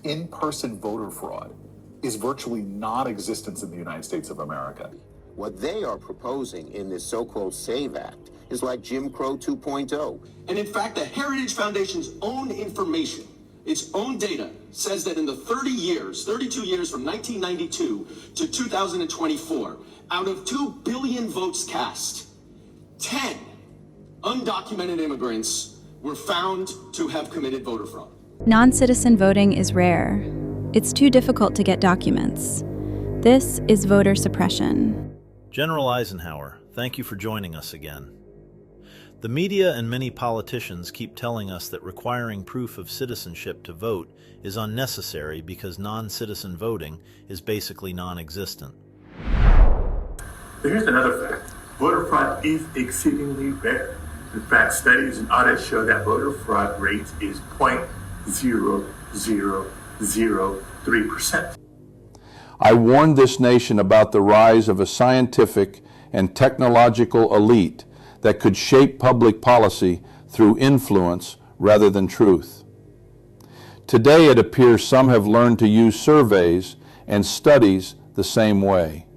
in-person voter fraud is virtually non-existent in the United States of America. What they are proposing in this so-called SAVE Act is like Jim Crow 2.0. And in fact, the Heritage Foundation's own information, its own data, says that in the 32 years from 1992 to 2024, out of 2 billion votes cast, 10 undocumented immigrants were found to have committed voter fraud. Non-citizen voting is rare. It's too difficult to get documents. This is voter suppression. General Eisenhower, thank you for joining us again. The media and many politicians keep telling us that requiring proof of citizenship to vote is unnecessary because non-citizen voting is basically non-existent. Here's another fact. Voter fraud is exceedingly rare. In fact, studies and audits show that voter fraud rate is 0.0003%. I warned this nation about the rise of a scientific and technological elite that could shape public policy through influence rather than truth. Today it appears some have learned to use surveys and studies the same way,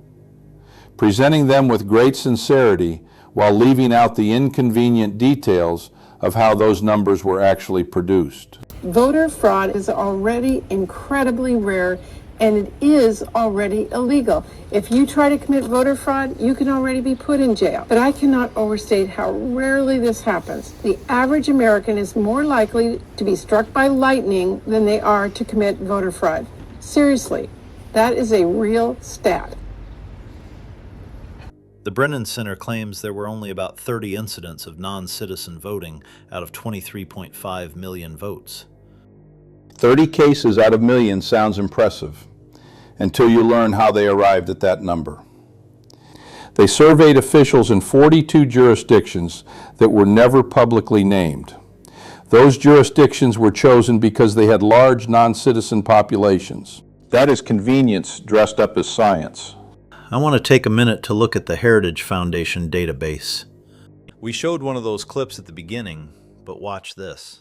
presenting them with great sincerity while leaving out the inconvenient details of how those numbers were actually produced. Voter fraud is already incredibly rare, and it is already illegal. If you try to commit voter fraud, you can already be put in jail. But I cannot overstate how rarely this happens. The average American is more likely to be struck by lightning than they are to commit voter fraud. Seriously, that is a real stat. The Brennan Center claims there were only about 30 incidents of non-citizen voting out of 23.5 million votes. 30 cases out of millions sounds impressive until you learn how they arrived at that number. They surveyed officials in 42 jurisdictions that were never publicly named. Those jurisdictions were chosen because they had large non-citizen populations. That is convenience dressed up as science. I want to take a minute to look at the Heritage Foundation database. We showed one of those clips at the beginning, but watch this.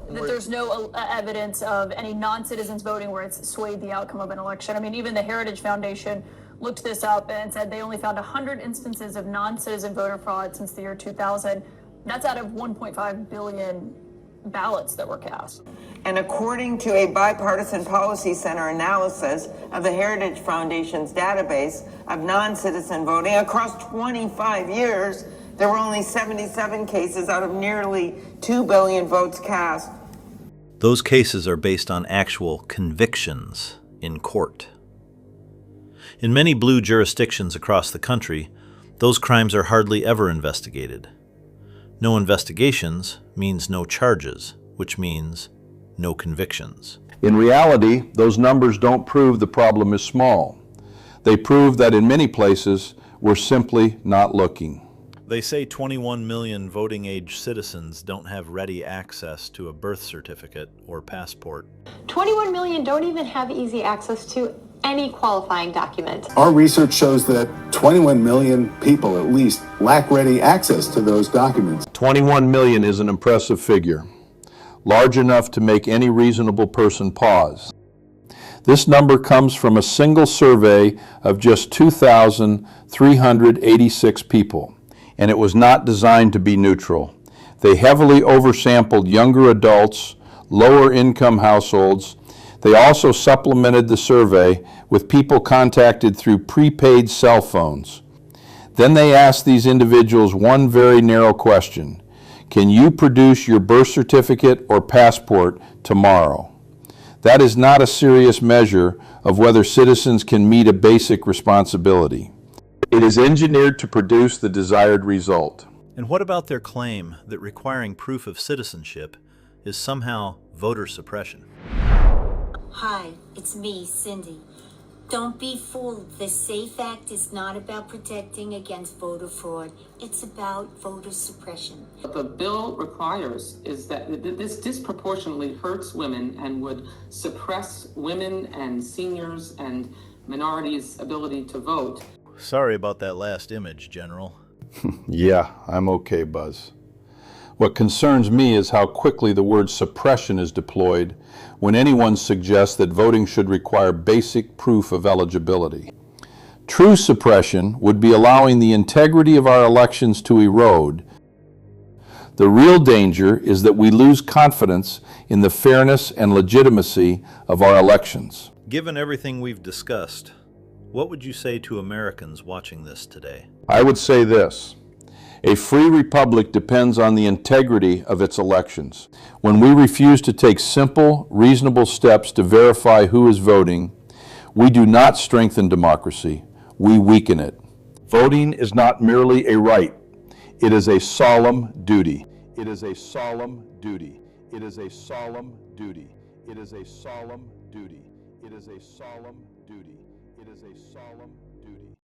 That there's no evidence of any non-citizens voting where it's swayed the outcome of an election. I mean, even the Heritage Foundation looked this up and said they only found 100 instances of non-citizen voter fraud since the year 2000. That's out of 1.5 billion ballots that were cast. And according to a bipartisan policy center analysis of the Heritage Foundation's database of non-citizen voting across 25 years, there were only 77 cases out of nearly 2 billion votes cast. Those cases are based on actual convictions in court. In many blue jurisdictions across the country, those crimes are hardly ever investigated. No investigations means no charges, which means no convictions. In reality, those numbers don't prove the problem is small. They prove that in many places, we're simply not looking. They say 21 million voting-age citizens don't have ready access to a birth certificate or passport. 21 million don't even have easy access to any qualifying document. Our research shows that 21 million people at least lack ready access to those documents. 21 million is an impressive figure, large enough to make any reasonable person pause. This number comes from a single survey of just 2,386 people. And it was not designed to be neutral. They heavily oversampled younger adults, lower income households. They also supplemented the survey with people contacted through prepaid cell phones. Then they asked these individuals one very narrow question: can you produce your birth certificate or passport tomorrow? That is not a serious measure of whether citizens can meet a basic responsibility. It is engineered to produce the desired result. And what about their claim that requiring proof of citizenship is somehow voter suppression? Hi, it's me, Cindy. Don't be fooled. The SAFE Act is not about protecting against voter fraud. It's about voter suppression. What the bill requires is that this disproportionately hurts women and would suppress women and seniors and minorities' ability to vote. Sorry about that last image, General. Yeah, I'm okay, Buzz. What concerns me is how quickly the word suppression is deployed when anyone suggests that voting should require basic proof of eligibility. True suppression would be allowing the integrity of our elections to erode. The real danger is that we lose confidence in the fairness and legitimacy of our elections. Given everything we've discussed, what would you say to Americans watching this today? I would say this: a free republic depends on the integrity of its elections. When we refuse to take simple, reasonable steps to verify who is voting, we do not strengthen democracy, we weaken it. Voting is not merely a right, it is a solemn duty. It is a solemn duty. It is a solemn duty. It is a solemn duty. It is a solemn duty. It is a solemn